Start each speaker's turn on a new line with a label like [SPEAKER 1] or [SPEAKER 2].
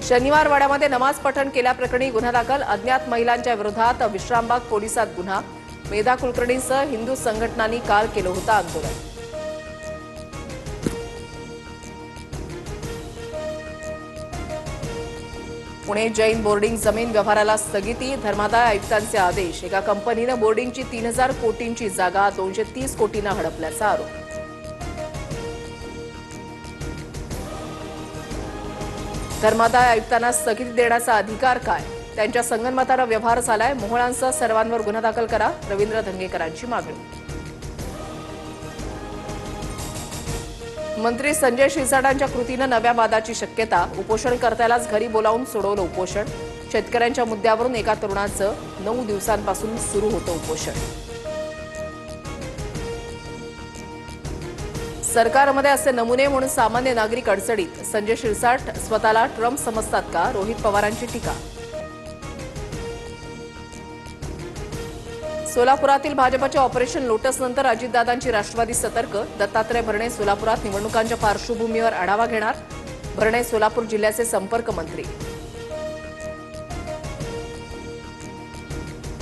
[SPEAKER 1] शनिवार वाड्यामध्ये नमाज पठण केल्याप्रकरणी गुन्हा दाखल, अज्ञात महिलांच्या विरोधात विश्रामबाग पोलिसात गुन्हा। मेधा कुलकर्णीसह हिंदू संघटनांनी काल केलं होतं आंदोलन। पुणे जैन बोर्डिंग जमीन व्यवहाराला स्थगिती, धर्मादाय आयुक्तांचे आदेश। एका कंपनीनं बोर्डिंगची 3000 कोटींची जागा 230 कोटींना हडपल्याचा आरोप। धर्मादाय आयुक्तांना स्थगिती देण्याचा अधिकार काय? त्यांच्या संगनमतानं व्यवहार झालाय, मोहळांसह सर्वांवर गुन्हा दाखल करा, रवींद्र धंगेकरांची मागणी। मंत्री संजय शिरसाटांच्या कृतीनं नव्या वादाची शक्यता, उपोषणकर्त्यालाच घरी बोलावून सोडवलं उपोषण। शेतकऱ्यांच्या मुद्द्यावरून एका तरुणाचं 9 दिवसांपासून सुरू होतं उपोषण। सरकारमध्ये असे नमुने म्हणून सामान्य नागरिक अडचणीत, संजय शिरसाट स्वतःला ट्रम्प समजतात का? रोहित पवारांची टीका। सोलापुरातील भाजपच्या ऑपरेशन लोटस नंतर अजितदादांची राष्ट्रवादी सतर्क, दत्तात्रय भरणे सोलापुरात निवडणुकांच्या पार्श्वभूमीवर आढावा घेणार। भरणे सोलापूर जिल्ह्याचे संपर्क मंत्री।